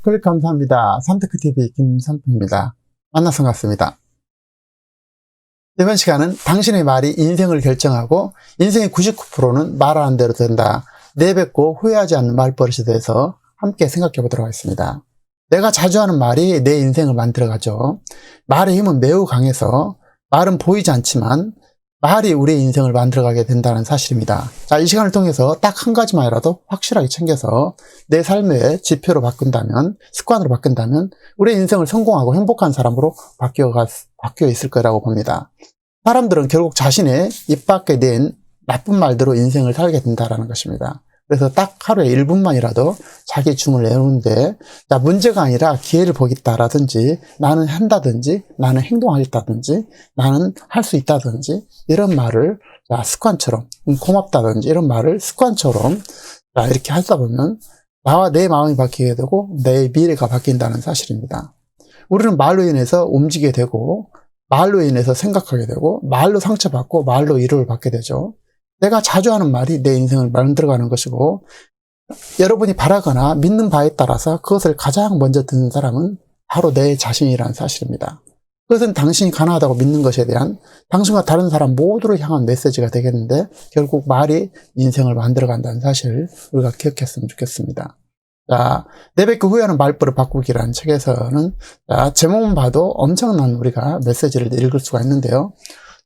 클릭 감사합니다. 삼테크TV 김삼표입니다. 만나서 반갑습니다. 이번 시간은 당신의 말이 인생을 결정하고 인생의 99%는 말하는 대로 된다. 내뱉고 후회하지 않는 말버릇에 대해서 함께 생각해 보도록 하겠습니다. 내가 자주 하는 말이 내 인생을 만들어가죠. 말의 힘은 매우 강해서 말은 보이지 않지만 말이 우리의 인생을 만들어가게 된다는 사실입니다. 자, 이 시간을 통해서 딱 한 가지만이라도 확실하게 챙겨서 내 삶의 지표로 바꾼다면, 습관으로 바꾼다면 우리의 인생을 성공하고 행복한 사람으로 바뀌어 있을 거라고 봅니다. 사람들은 결국 자신의 입 밖에 낸 나쁜 말대로 인생을 살게 된다는 것입니다. 그래서 딱 하루에 1분만이라도 자기 중을 내놓는데, 자, 문제가 아니라 기회를 보겠다라든지, 나는 한다든지, 나는 행동하겠다든지, 나는 할 수 있다든지, 이런 말을, 자, 습관처럼, 고맙다든지, 이런 말을 습관처럼, 자, 이렇게 하다 보면, 나와 내 마음이 바뀌게 되고, 내 미래가 바뀐다는 사실입니다. 우리는 말로 인해서 움직이게 되고, 말로 인해서 생각하게 되고, 말로 상처받고, 말로 위로를 받게 되죠. 내가 자주 하는 말이 내 인생을 만들어가는 것이고, 여러분이 바라거나 믿는 바에 따라서 그것을 가장 먼저 듣는 사람은 바로 내 자신이라는 사실입니다. 그것은 당신이 가능하다고 믿는 것에 대한 당신과 다른 사람 모두를 향한 메시지가 되겠는데, 결국 말이 인생을 만들어간다는 사실을 우리가 기억했으면 좋겠습니다. 자, 내뱉고 후회하는 말버릇 바꾸기라는 책에서는, 자, 제목만 봐도 엄청난 우리가 메시지를 읽을 수가 있는데요.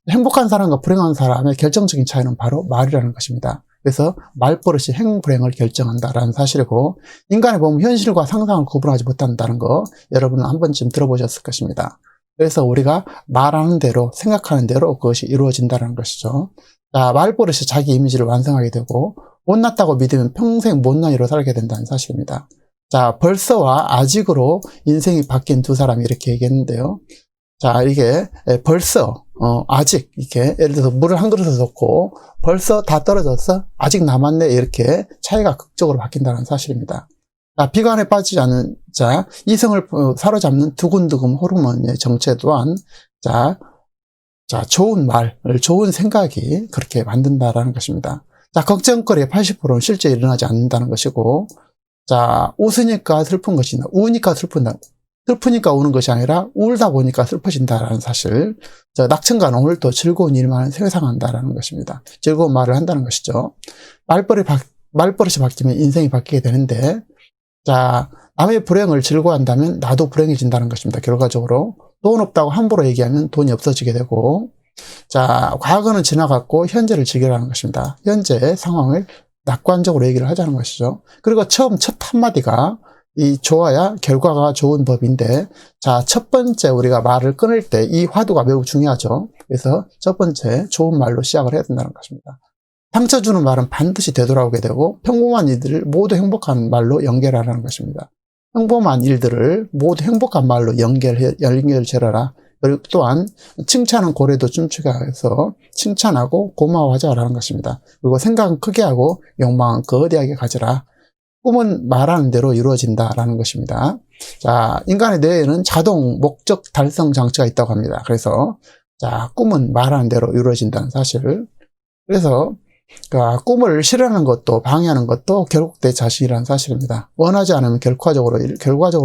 행복한 사람과 불행한 사람의 결정적인 차이는 바로 말이라는 것입니다. 그래서 말버릇이 행불행을 결정한다라는 사실이고, 인간의 몸은 현실과 상상을 구분하지 못한다는 거 여러분은 한 번쯤 들어보셨을 것입니다. 그래서 우리가 말하는 대로, 생각하는 대로 그것이 이루어진다는 것이죠. 자, 말버릇이 자기 이미지를 완성하게 되고, 못났다고 믿으면 평생 못난이로 살게 된다는 사실입니다. 자, 벌써와 아직으로 인생이 바뀐 두 사람이 이렇게 얘기했는데요. 자, 이게 벌써, 아직, 이렇게 예를 들어서 물을 한 그릇에 넣고 벌써 다 떨어졌어? 아직 남았네? 이렇게 차이가 극적으로 바뀐다는 사실입니다. 자, 비관에 빠지지 않은 자, 이성을 사로잡는 두근두근 호르몬의 정체 또한, 자, 좋은 말, 좋은 생각이 그렇게 만든다라는 것입니다. 자, 걱정거리의 80%는 실제 일어나지 않는다는 것이고, 자, 웃으니까 슬픈 것이나 우니까 슬픈다. 슬프니까 우는 것이 아니라 울다 보니까 슬퍼진다라는 사실. 저 낙천가는 오늘도 즐거운 일만 생산한다라는 것입니다. 즐거운 말을 한다는 것이죠. 말버릇이 바뀌면 인생이 바뀌게 되는데, 자, 남의 불행을 즐거워한다면 나도 불행해진다는 것입니다. 결과적으로 돈 없다고 함부로 얘기하면 돈이 없어지게 되고, 자, 과거는 지나갔고 현재를 즐기라는 것입니다. 현재 상황을 낙관적으로 얘기를 하자는 것이죠. 그리고 첫 한마디가 이 좋아야 결과가 좋은 법인데, 자, 첫 번째 우리가 말을 끊을 때 이 화두가 매우 중요하죠. 그래서 첫 번째 좋은 말로 시작을 해야 된다는 것입니다. 상처 주는 말은 반드시 되돌아오게 되고, 평범한 일들을 모두 행복한 말로 연결하라는 것입니다. 평범한 일들을 모두 행복한 말로 연결지어라. 그리고 또한 칭찬은 고래도 춤추게 해서 칭찬하고 고마워하자라는 것입니다. 그리고 생각은 크게 하고 욕망은 거대하게 가져라. 꿈은 말하는 대로 이루어진다라는 것입니다. 자, 인간의 뇌에는 자동 목적 달성 장치가 있다고 합니다. 그래서, 자, 꿈은 말하는 대로 이루어진다는 사실. 그래서, 꿈을 실현하는 것도 방해하는 것도 결국 내 자신이라는 사실입니다. 원하지 않으면 결과적으로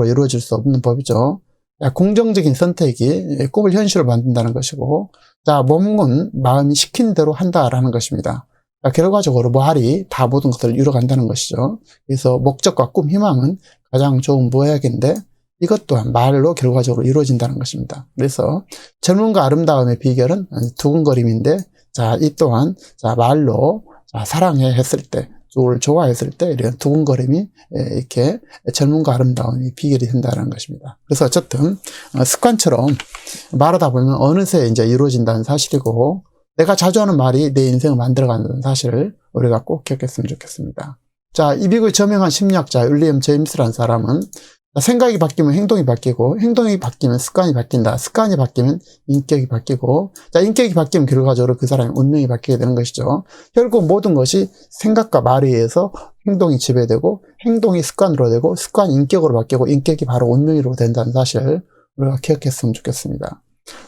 이루어질 수 없는 법이죠. 자, 긍정적인 선택이 꿈을 현실로 만든다는 것이고, 자, 몸은 마음이 시킨 대로 한다라는 것입니다. 결과적으로 말이 다 모든 것을 이루어간다는 것이죠. 그래서 목적과 꿈, 희망은 가장 좋은 모약인데 이것 또한 말로 결과적으로 이루어진다는 것입니다. 그래서 젊음과 아름다움의 비결은 두근거림인데, 자, 이 또한, 자, 말로, 자, 사랑해 했을 때, 누구를 좋아했을 때 이런 두근거림이 이렇게 젊음과 아름다움이 비결이 된다는 것입니다. 그래서 어쨌든 습관처럼 말하다 보면 어느새 이제 이루어진다는 사실이고, 내가 자주 하는 말이 내 인생을 만들어간다는 사실을 우리가 꼭 기억했으면 좋겠습니다. 자, 이 미국의 저명한 심리학자 윌리엄 제임스라는 사람은 생각이 바뀌면 행동이 바뀌고, 행동이 바뀌면 습관이 바뀐다. 습관이 바뀌면 인격이 바뀌고, 자, 인격이 바뀌면 결과적으로 그 사람의 운명이 바뀌게 되는 것이죠. 결국 모든 것이 생각과 말에 의해서 행동이 지배되고, 행동이 습관으로 되고, 습관이 인격으로 바뀌고, 인격이 바로 운명으로 된다는 사실을 우리가 기억했으면 좋겠습니다.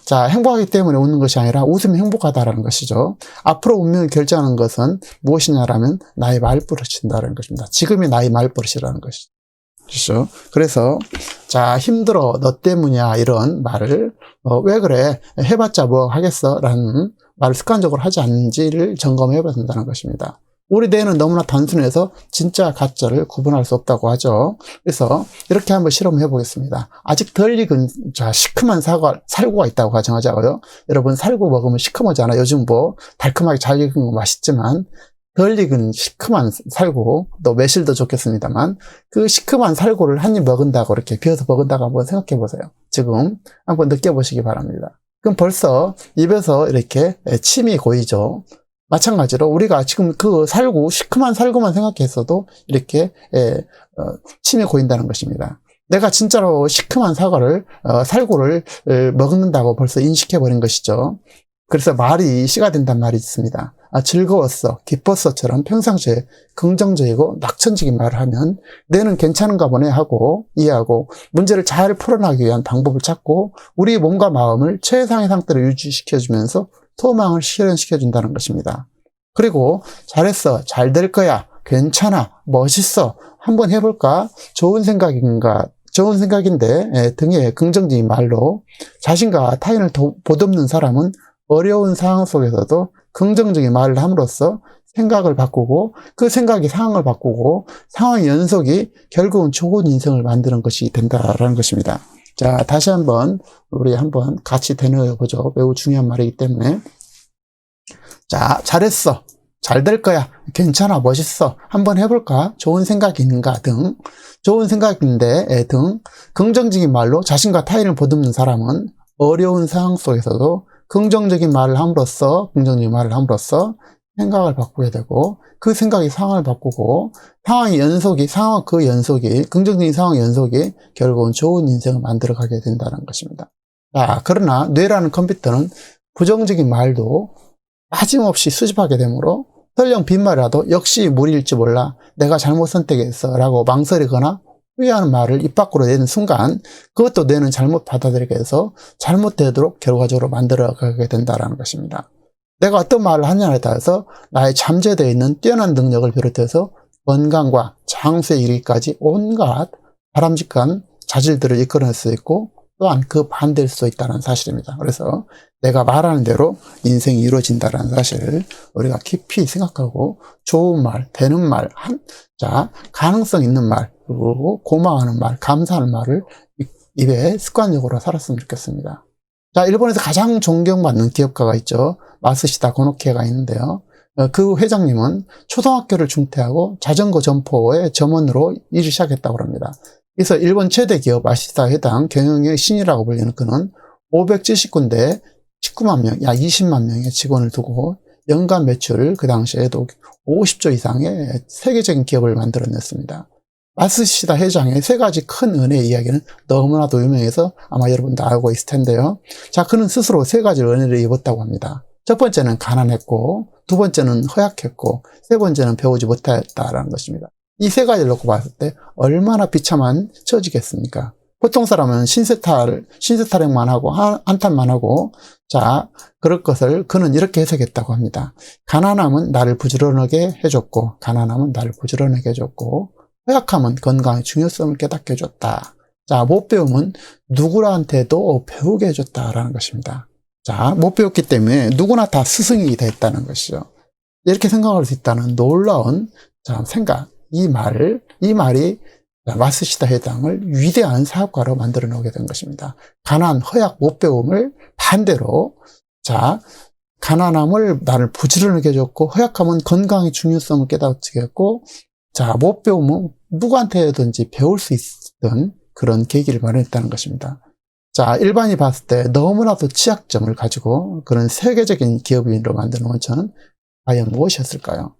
자, 행복하기 때문에 웃는 것이 아니라 웃으면 행복하다라는 것이죠. 앞으로 운명을 결정하는 것은 무엇이냐라면 나의 말버릇이다라는 것입니다. 지금이 나의 말버릇이라는 것이죠. 그렇죠? 그래서 자, 힘들어, 너 때문이야, 이런 말을 왜 그래, 해봤자 뭐 하겠어 라는 말을 습관적으로 하지 않는지를 점검해 봐야 된다는 것입니다. 우리 뇌는 너무나 단순해서 진짜 가짜를 구분할 수 없다고 하죠. 그래서 이렇게 한번 실험해 보겠습니다. 아직 덜 익은 자, 시큼한 살구가 있다고 가정하자고요. 여러분, 살구 먹으면 시커머잖아요. 요즘 뭐 달콤하게 잘 익은 거 맛있지만 덜 익은 시큼한 살구, 또 매실도 좋겠습니다만 그 시큼한 살구를 한 입 먹은다고, 이렇게 비워서 먹은다고 한번 생각해 보세요. 지금 한번 느껴보시기 바랍니다. 그럼 벌써 입에서 이렇게 침이 고이죠. 마찬가지로 우리가 지금 그 살구, 시큼한 살구만 생각했어도 이렇게 침이 고인다는 것입니다. 내가 진짜로 시큼한 살구를 먹는다고 벌써 인식해버린 것이죠. 그래서 말이 씨가 된단 말이 있습니다. 즐거웠어, 기뻤어처럼 평상시에 긍정적이고 낙천적인 말을 하면 뇌는 괜찮은가 보네 하고 이해하고 문제를 잘 풀어나가기 위한 방법을 찾고 우리 몸과 마음을 최상의 상태로 유지시켜주면서 소망을 실현시켜준다는 것입니다. 그리고 잘했어, 잘 될 거야, 괜찮아, 멋있어, 한번 해볼까, 좋은 생각인데 등의 긍정적인 말로 자신과 타인을 보듬는 사람은 어려운 상황 속에서도 긍정적인 말을 함으로써 생각을 바꾸고 그 생각이 상황을 바꾸고 상황의 연속이 결국은 좋은 인생을 만드는 것이 된다라는 것입니다. 자, 다시 한번 우리 한번 같이 되뇌어 보죠. 매우 중요한 말이기 때문에. 자, 잘했어, 잘 될 거야, 괜찮아, 멋있어, 한번 해볼까, 좋은 생각이 있는가 등, 좋은 생각인데 등 긍정적인 말로 자신과 타인을 보듬는 사람은 어려운 상황 속에서도 긍정적인 말을 함으로써 생각을 바꾸게 되고 그 생각이 상황을 바꾸고 그 연속이 긍정적인 상황의 연속이 결국은 좋은 인생을 만들어가게 된다는 것입니다. 자, 그러나 뇌라는 컴퓨터는 부정적인 말도 빠짐없이 수집하게 되므로 설령 빈말이라도 역시 무리일지 몰라, 내가 잘못 선택했어 라고 망설이거나 후회하는 말을 입 밖으로 내는 순간 그것도 뇌는 잘못 받아들이게 해서 잘못되도록 결과적으로 만들어가게 된다는 것입니다. 내가 어떤 말을 하느냐에 따라서 나의 잠재되어 있는 뛰어난 능력을 비롯해서 건강과 장수에 이르기까지 온갖 바람직한 자질들을 이끌어낼 수 있고 또한 그 반대일 수도 있다는 사실입니다. 그래서 내가 말하는 대로 인생이 이루어진다는 사실을 우리가 깊이 생각하고 좋은 말, 되는 말, 가능성 있는 말, 그리고 고마워하는 말, 감사하는 말을 입에 습관적으로 살았으면 좋겠습니다. 자, 일본에서 가장 존경받는 기업가가 있죠. 마쓰시다 고노키에가 있는데요. 그 회장님은 초등학교를 중퇴하고 자전거 점포의 점원으로 일을 시작했다고 합니다. 그래서 일본 최대 기업 아시다 회당 경영의 신이라고 불리는 그는 579군데 19만 명, 약 20만 명의 직원을 두고 연간 매출 그 당시에도 50조 이상의 세계적인 기업을 만들어냈습니다. 마쓰시다 회장의 세 가지 큰 은혜의 이야기는 너무나도 유명해서 아마 여러분도 알고 있을 텐데요. 자, 그는 스스로 세 가지 은혜를 입었다고 합니다. 첫 번째는 가난했고, 두 번째는 허약했고, 세 번째는 배우지 못했다라는 것입니다. 이 세 가지를 놓고 봤을 때 얼마나 비참한 처지겠습니까? 보통 사람은 신세타령만 하고 한탄만 하고, 자, 그럴 것을 그는 이렇게 해석했다고 합니다. 가난함은 나를 부지런하게 해줬고, 허약함은 건강의 중요성을 깨닫게 해줬다. 자, 못 배움은 누구한테도 배우게 해줬다라는 것입니다. 자, 못 배웠기 때문에 누구나 다 스승이 됐다는 것이죠. 이렇게 생각할 수 있다는 놀라운 생각. 이 말이 마쓰시다 회장을 위대한 사업가로 만들어 놓게 된 것입니다. 가난, 허약, 못 배움을 반대로, 자, 가난함을 나를 부지런하게 해줬고, 허약함은 건강의 중요성을 깨닫게 했고, 자, 못 배우면 누구한테든지 배울 수 있던 그런 계기를 마련했다는 것입니다. 자, 일반이 봤을 때 너무나도 취약점을 가지고 그런 세계적인 기업인으로 만드는 원천은 과연 무엇이었을까요?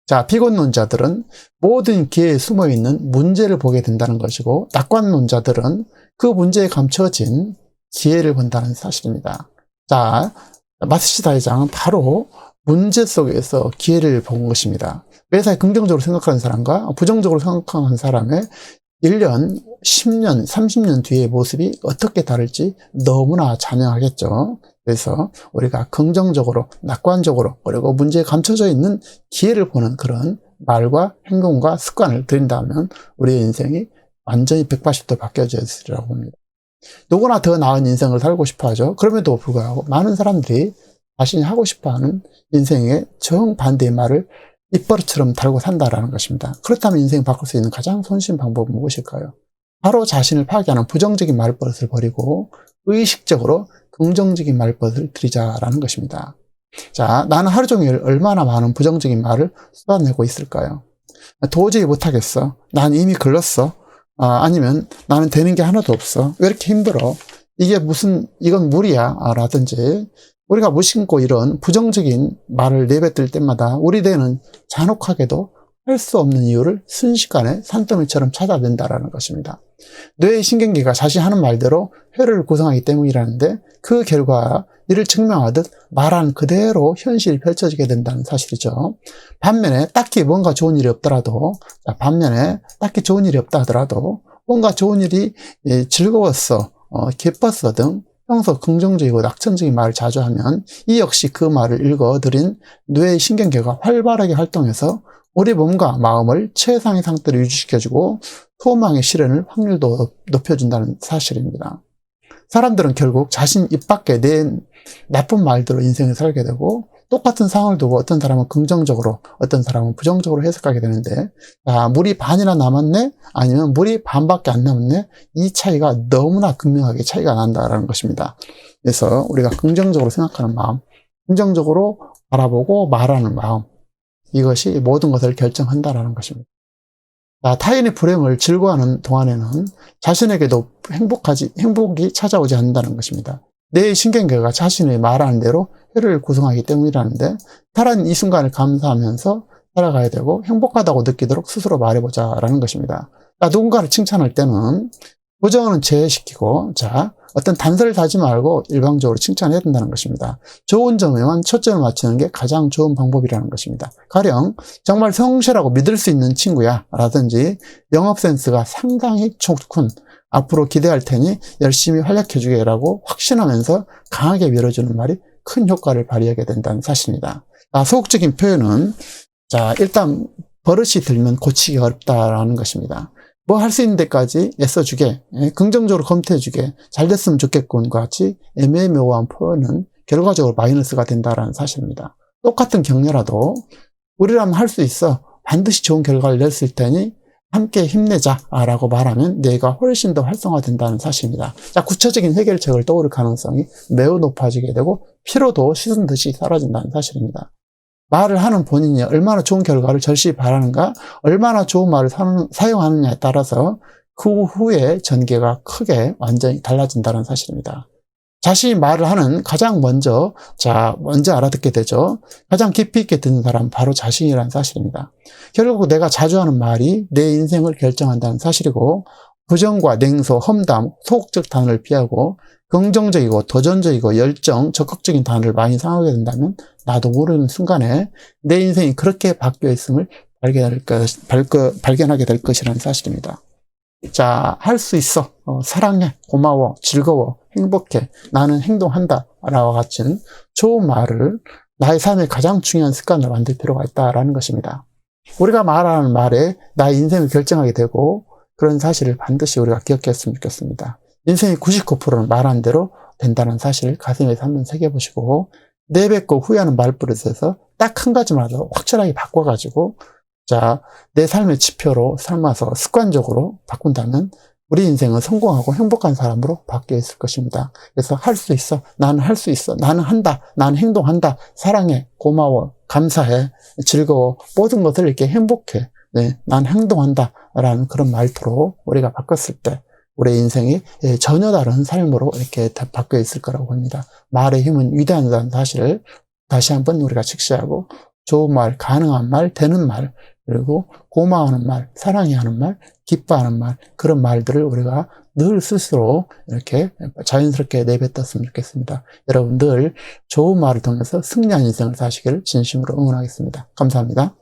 자, 비관론자들은 모든 기회에 숨어있는 문제를 보게 된다는 것이고, 낙관론자들은 그 문제에 감춰진 기회를 본다는 사실입니다. 자, 마쓰시다 회장은 바로 문제 속에서 기회를 본 것입니다. 매사에 긍정적으로 생각하는 사람과 부정적으로 생각하는 사람의 1년, 10년, 30년 뒤의 모습이 어떻게 다를지 너무나 자명하겠죠. 그래서 우리가 긍정적으로, 낙관적으로, 그리고 문제에 감춰져 있는 기회를 보는 그런 말과 행동과 습관을 들인다면 우리의 인생이 완전히 180도 바뀌어져 있으리라고 봅니다. 누구나 더 나은 인생을 살고 싶어 하죠. 그럼에도 불구하고 많은 사람들이 자신이 하고 싶어 하는 인생의 정반대의 말을 입버릇처럼 달고 산다라는 것입니다. 그렇다면 인생을 바꿀 수 있는 가장 손쉬운 방법은 무엇일까요? 바로 자신을 파괴하는 부정적인 말버릇을 버리고 의식적으로 긍정적인 말버릇을 들이자라는 것입니다. 자, 나는 하루 종일 얼마나 많은 부정적인 말을 쏟아내고 있을까요? 도저히 못하겠어. 난 이미 글렀어. 아니면 나는 되는 게 하나도 없어. 왜 이렇게 힘들어? 이건 무리야. 라든지, 우리가 무심코 이런 부정적인 말을 내뱉을 때마다 우리 뇌는 잔혹하게도 할 수 없는 이유를 순식간에 산더미처럼 찾아낸다라는 것입니다. 뇌의 신경계가 자신이 하는 말대로 회로를 구성하기 때문이라는데, 그 결과 이를 증명하듯 말한 그대로 현실이 펼쳐지게 된다는 사실이죠. 반면에 딱히 뭔가 좋은 일이 없더라도, 뭔가 좋은 일이 즐거웠어, 기뻤어 등 평소 긍정적이고 낙천적인 말을 자주 하면 이 역시 그 말을 읽어들인 뇌의 신경계가 활발하게 활동해서 우리 몸과 마음을 최상의 상태로 유지시켜주고 소망의 실현을 확률도 높여준다는 사실입니다. 사람들은 결국 자신 입 밖에 낸 나쁜 말대로 인생을 살게 되고, 똑같은 상황을 두고 어떤 사람은 긍정적으로, 어떤 사람은 부정적으로 해석하게 되는데, 물이 반이나 남았네? 아니면 물이 반밖에 안 남았네? 이 차이가 너무나 극명하게 차이가 난다는 것입니다. 그래서 우리가 긍정적으로 생각하는 마음, 긍정적으로 바라보고 말하는 마음, 이것이 모든 것을 결정한다는 것입니다. 타인의 불행을 즐거워하는 동안에는 자신에게도 행복이 찾아오지 않는다는 것입니다. 내 신경계가 자신이 말하는 대로 회를 구성하기 때문이라는데, 차라리 이 순간을 감사하면서 살아가야 되고 행복하다고 느끼도록 스스로 말해보자라는 것입니다. 누군가를 칭찬할 때는 부정은 제외시키고, 어떤 단서를 다지 말고 일방적으로 칭찬해야 된다는 것입니다. 좋은 점에만 초점을 맞추는 게 가장 좋은 방법이라는 것입니다. 가령 정말 성실하고 믿을 수 있는 친구야 라든지, 영업 센스가 상당히 좋군, 앞으로 기대할 테니 열심히 활약해주게 라고 확신하면서 강하게 밀어주는 말이 큰 효과를 발휘하게 된다는 사실입니다. 소극적인 표현은 일단 버릇이 들면 고치기 어렵다라는 것입니다. 뭐 할 수 있는 데까지 애써주게, 긍정적으로 검토해주게, 잘 됐으면 좋겠군과 같이 애매모호한 표현은 결과적으로 마이너스가 된다는 사실입니다. 똑같은 격려라도 우리라면 할 수 있어, 반드시 좋은 결과를 낼 수 있을 테니 함께 힘내자 라고 말하면 뇌가 훨씬 더 활성화된다는 사실입니다. 구체적인 해결책을 떠오를 가능성이 매우 높아지게 되고 피로도 씻은 듯이 사라진다는 사실입니다. 말을 하는 본인이 얼마나 좋은 결과를 절실히 바라는가, 얼마나 좋은 말을 사용하느냐에 따라서 그 후에 전개가 크게 완전히 달라진다는 사실입니다. 자신이 말을 하는 가장 먼저 알아듣게 되죠. 가장 깊이 있게 듣는 사람은 바로 자신이라는 사실입니다. 결국 내가 자주 하는 말이 내 인생을 결정한다는 사실이고, 부정과 냉소, 험담, 소극적 단어를 피하고 긍정적이고 도전적이고 열정, 적극적인 단어를 많이 사용하게 된다면 나도 모르는 순간에 내 인생이 그렇게 바뀌어 있음을 발견하게 될 것이라는 사실입니다. 할 수 있어, 사랑해, 고마워, 즐거워, 행복해, 나는 행동한다 라고 같은 좋은 말을 나의 삶의 가장 중요한 습관으로 만들 필요가 있다는 것입니다. 우리가 말하는 말에 나의 인생을 결정하게 되고, 그런 사실을 반드시 우리가 기억했으면 좋겠습니다. 인생의 99%는 말한 대로 된다는 사실을 가슴에서 한번 새겨보시고, 내뱉고 후회하는 말버릇에서 딱 한 가지만라도 확실하게 바꿔가지고 내 삶의 지표로 삼아서 습관적으로 바꾼다면 우리 인생은 성공하고 행복한 사람으로 바뀌어 있을 것입니다. 그래서 할 수 있어, 나는 할 수 있어, 나는 한다, 나는 행동한다, 사랑해, 고마워, 감사해, 즐거워, 모든 것을 이렇게 행복해, 난 행동한다 라는 그런 말투로 우리가 바꿨을 때 우리 인생이 전혀 다른 삶으로 이렇게 바뀌어 있을 거라고 봅니다. 말의 힘은 위대하다는 사실을 다시 한번 우리가 직시하고, 좋은 말, 가능한 말, 되는 말, 그리고 고마워하는 말, 사랑해하는 말, 기뻐하는 말, 그런 말들을 우리가 늘 스스로 이렇게 자연스럽게 내뱉었으면 좋겠습니다. 여러분 늘 좋은 말을 통해서 승리한 인생을 사시기를 진심으로 응원하겠습니다. 감사합니다.